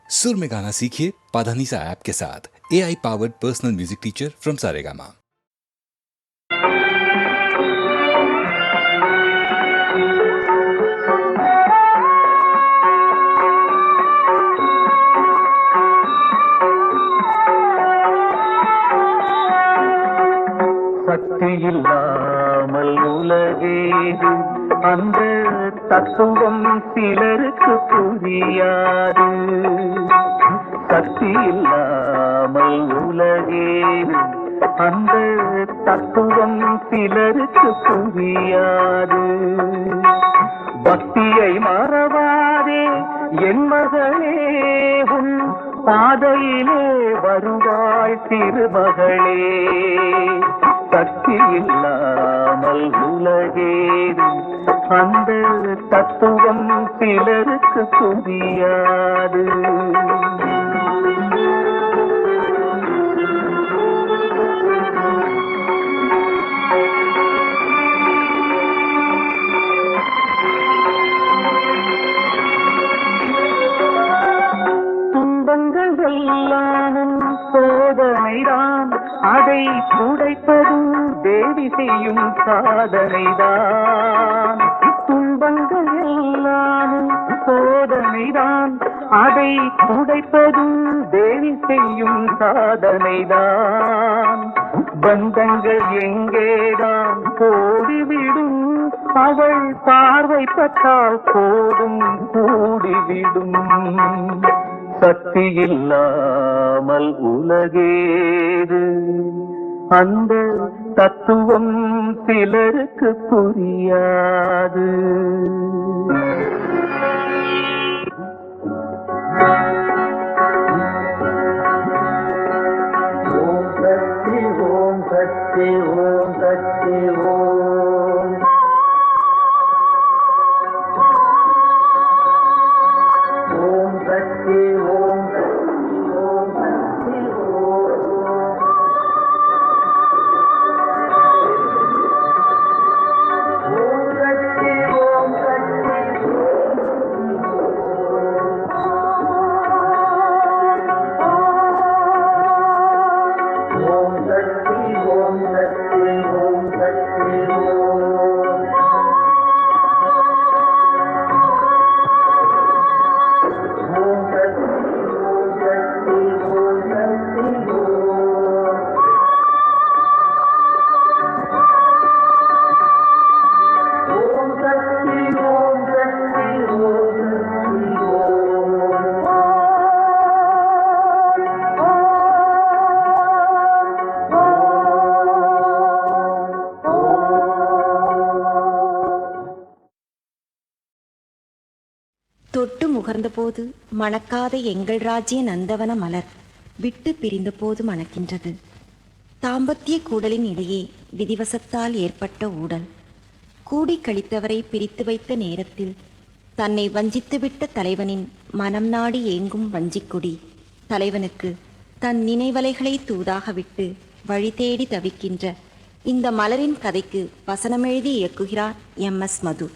सुर में गाना सीखिए पाधानीसा ऐप के साथ। AI powered personal music teacher from Saregama. சக்தி இல்லாமல் உலகேது, அந்த தத்துவம் சிலருக்கு புரியாது. சக்தி இல்லாமல் உலகேது, அந்த தத்துவம் சிலருக்கு புரியாது. பக்தியை மறவாதே என் மகளே, உன் பாதையிலே வருவாய் திருமகளே. சக்தி இல்லாமல் உலகேது, அந்த தத்துவம் சிலருக்கு புரியாது. துன்பங்கள் எல்லாம் சோதனைதான், அதை துடைப்பதும் தேவி செய்யும் சாதனைதான். துன்பங்கள் எல்லாம் சோதனைதான், அதை துடைப்பதும் தேவி செய்யும் சாதனைதான். பந்தங்கள் எங்கேதான் போடிவிடும், அவள் பார்வைப்பட்டால் போதும் கூடிவிடும். சக்தி இல்லாமல் உலகேது, அந்த தத்துவம் சிலருக்கு புரியாது. ஓம் சக்தி ஓம் சக்தி ஓம் சக்தி ஓம். ஓம் சக்தி ஓம் சக்தி ஓம் சக்தி ஓம். ஓம் சக்தி ஓம் சக்தி ஓம் சக்தி ஓம் சக்தி ஓம் சக்தி ஓம். ஓம் சக்தி ஓம் சக்தி ஓம் சக்தி ஓம். ஓம் சக்தி ஓம் சக்தி ஓம் சக்தி தொட்டு முகர்ந்தபோது மணக்காத எங்கள் ராஜ்ய நந்தவன மலர் விட்டு பிரிந்தபோது மணக்கின்றது. தாம்பத்திய கூடலின் இடையே விதிவசத்தால் ஏற்பட்ட ஊடல். கூடி கழித்தவரை பிரித்து வைத்த நேரத்தில் தன்னை வஞ்சித்துவிட்ட தலைவனின் மனம் நாடி ஏங்கும் வஞ்சிக்குடி தலைவனுக்கு தன் நினைவலைகளை தூதாக விட்டு வழி தேடி தவிக்கின்ற இந்த மலரின் கதைக்கு வசனமெழுதி இயக்குகிறார் MS மது.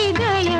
இதய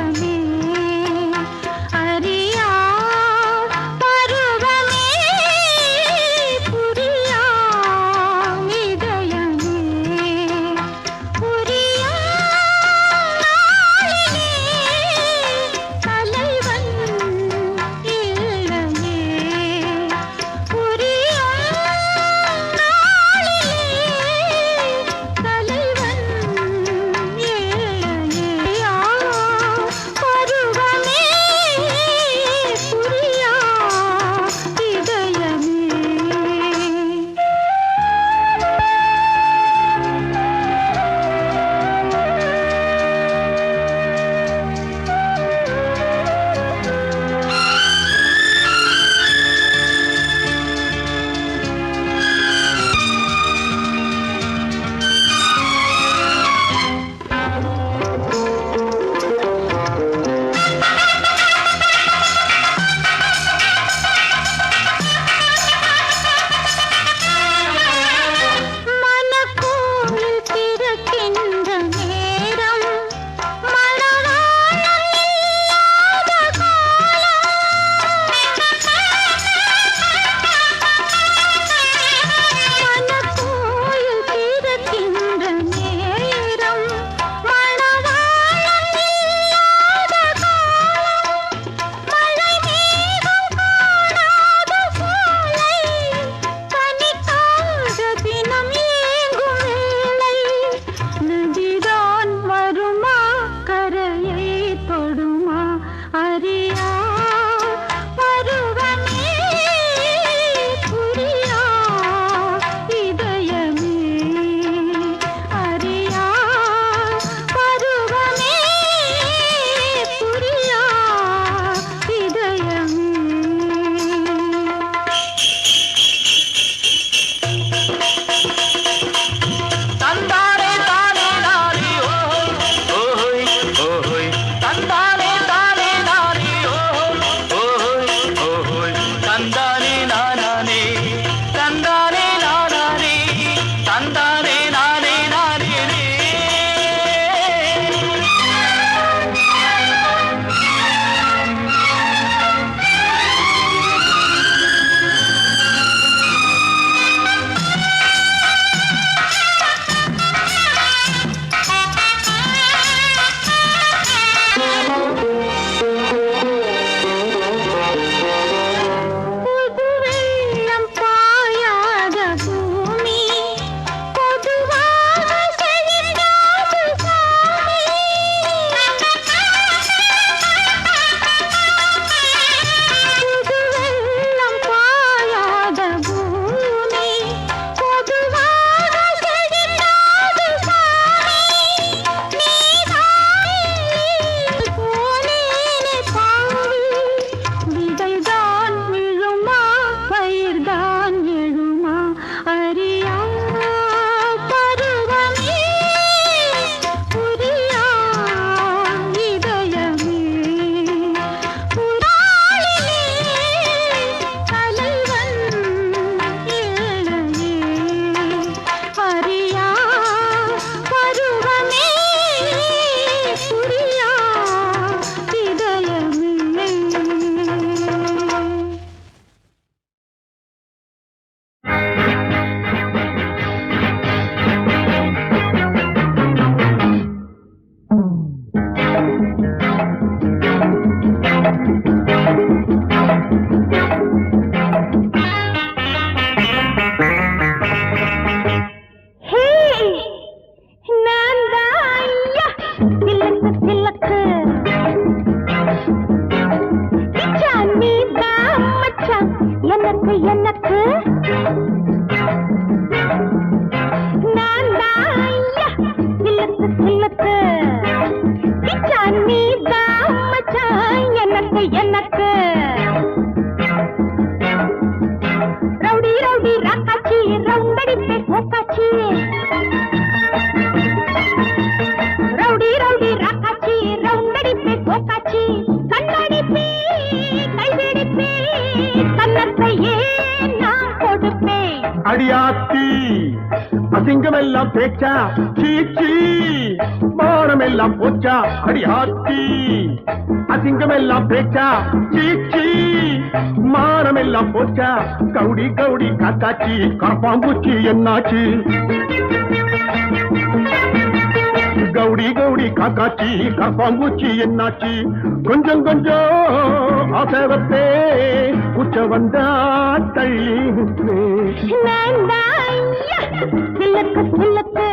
தந்தானே நானே தந்தானே நானே தந்தானே நானே நானே அடியாத்தி அசிங்கமெல்லாம் பேச்சா சீச்சி மானமெல்லாம் போச்சா அடியாத்தி அசிங்கமெல்லாம் பேச்சா சீச்சி மானமெல்லாம் போச்சா கவுடி கவுடி காக்காச்சி கரப்பாம்பூச்சி என்னாச்சு கவுடி கவுடி காக்காச்சி கரப்பாம்பூச்சி என்னாச்சு கொஞ்சம் கொஞ்சம் ஆசவத்தே உச்ச வந்தா தள்ளி சிலக்கு சிலக்கு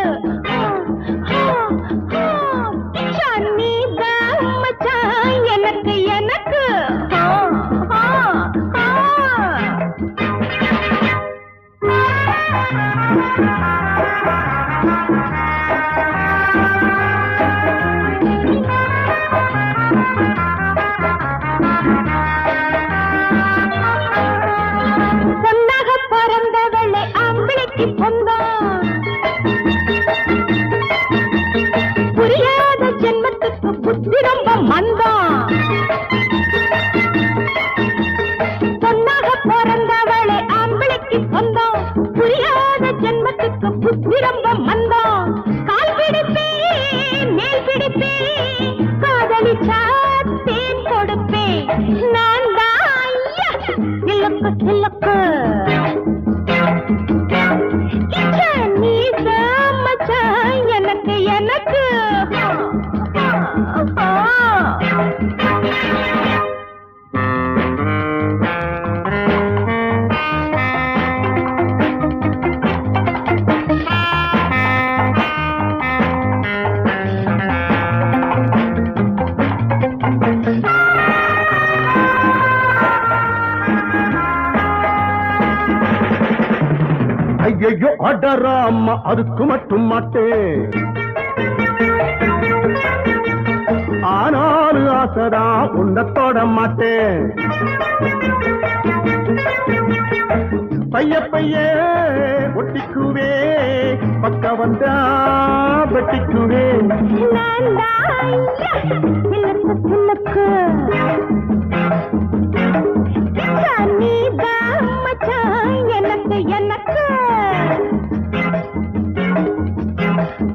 எனக்கு எனக்கு பொன்னாக பிறந்தவளை ஆம்பளைக்கு பொந்தான் புரியாத ஜென்மத்துக்கு புத்தி ரொம்ப மந்தான் பொன்னாக பிறந்தவளை ஆம்பளைக்கு பொந்தான் புரியாத ஜென்மத்துக்கு புத்தி ரொம்ப மந்தான் கால் பிடிப்பேன் மேல் பிடிப்பேன் காதலிச்சா தேன் கொடுப்பேன் நான் தான் சிலக்கு சிலக்கு நீ மச்சான் எனக்கு எனக்கு ஐயோ அடராமா அதுக்கு மட்டும் மாட்டேன் ஆனாலும் ஆசைதா உன்னை தொட மாட்டேன் பைய பைய ஒட்டிக்குவே பக்க வந்தா வெட்டிக்குவே சிலக்கு சிலக்கு நீதான் மச்சான் எனக்கு எனக்கு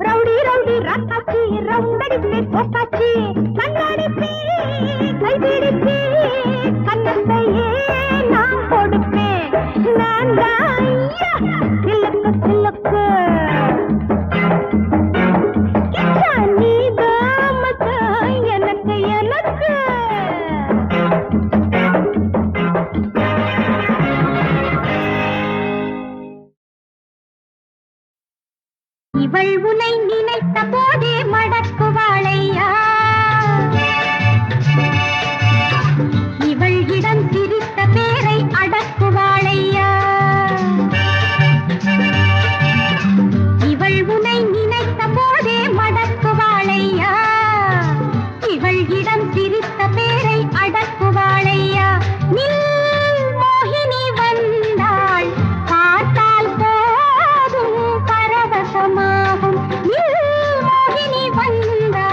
ரவுடி ரவுடி ராக்காச்சி ரவுண்டடிப்பே போக்காச்சி கண்ணடிப்பே கைபிடிப்பே கண்ணத்தையே நான் கொடுப்பேன் நான் தான் சிலக்கு சிலக்கு நீதான் மச்சான் எனக்கு எனக்கு இவள் உனை நினைத்த போதே மடக்குவாளையா இவள் இடம் சிரித்த பேரை அடக்குவாளையா இவள் உனை நினைத்த போதே மடக்குவாளையா இவள் இடம் சிரித்த பேரை அடக்குவாளையா நில் மோகினி வந்தாள் பார்த்தால் போதும் பரவசமாகும் நில் மோகினி வந்தாள்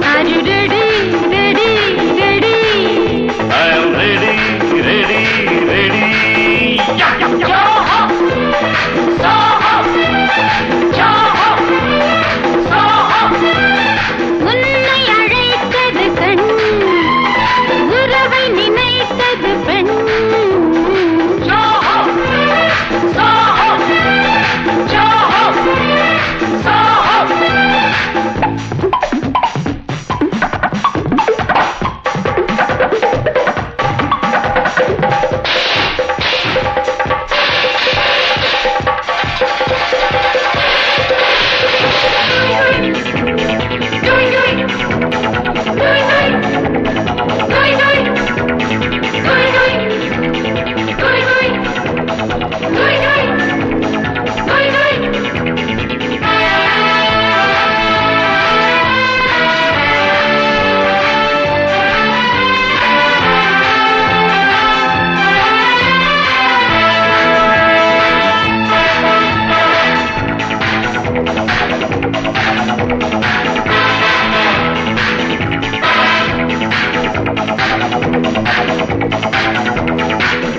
Are you ready? Ready? Ready? I am ready, ready, ready. உன்னை அழைத்தது கண், உறவை நினைத்தது பெண்.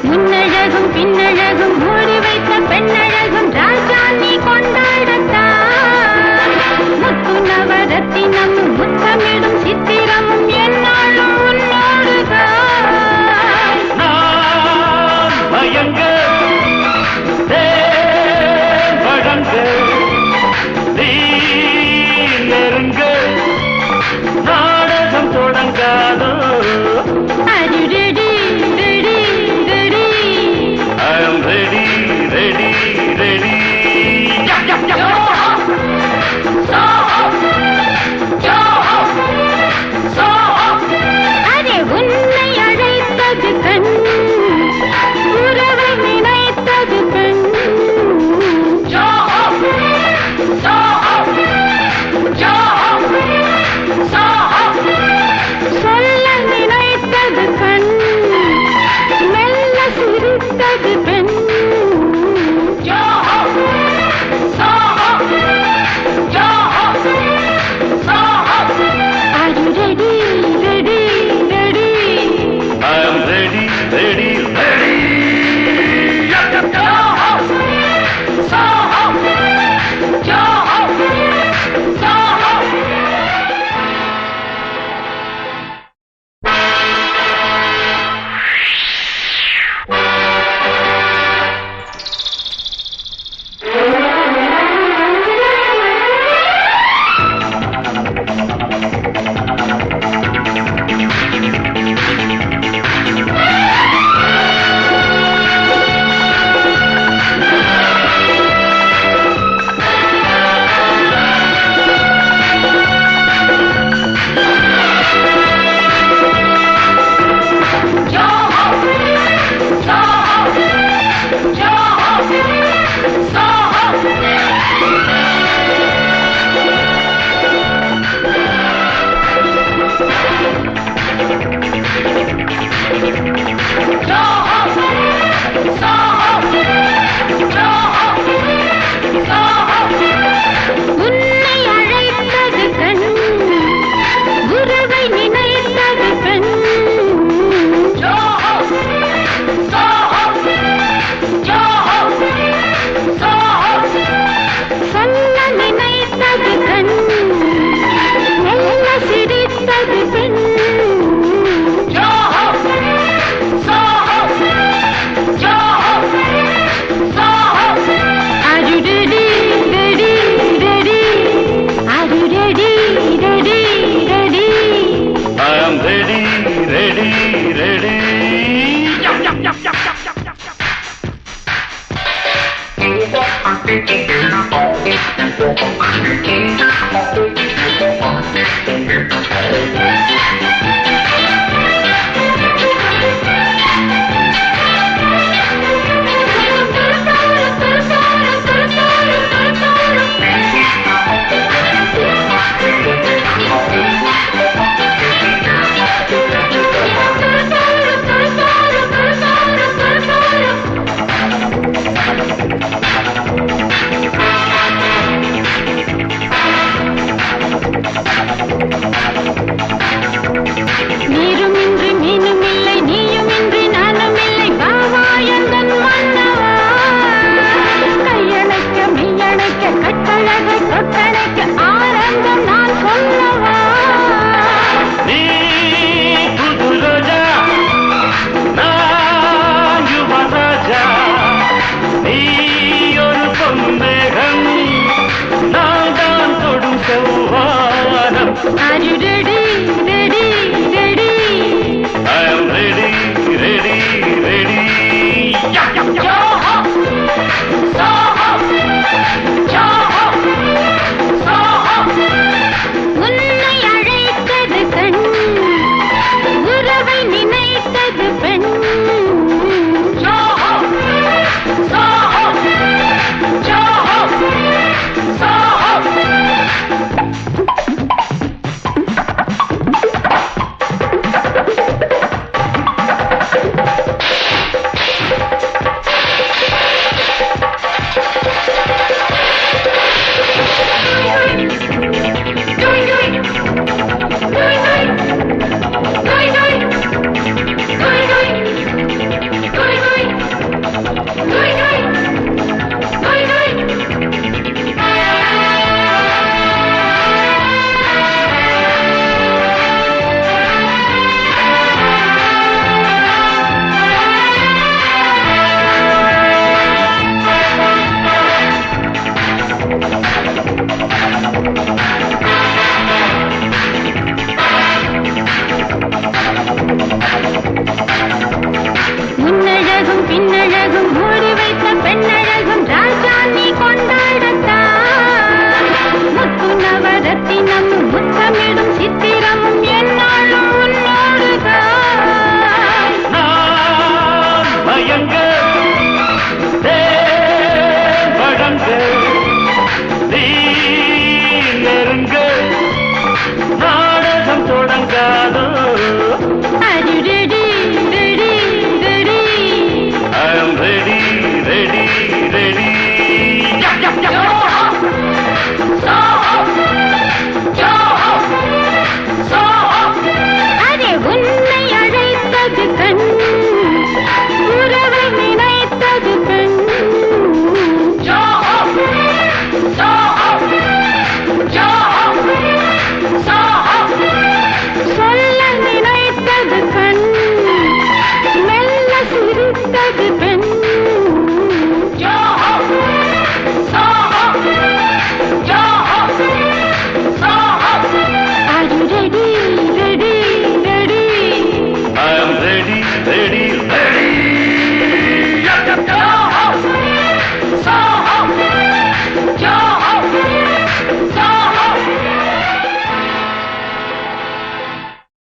முன்னழகும் பின்னழகும் மூடி வைத்த பெண்ணழகும் ராஜா நீ கொண்டாடத்தான். முத்து நவரத்தினம் முத்தமிடும் சித்திரமும் என்னாலும் உன்னோடுதான். நான் மயங்க வழங்க நீ நெருங்க நாடகம் தொடங்காதோ. Are you ready? Ready? Ready? I am ready, ready, ready. Array உன்னை அழைத்தது கண், உறவை நினைத்தது பெண். சொல்ல நினைத்தது கண், மெல்ல சிரித்தது பெண். ரெடி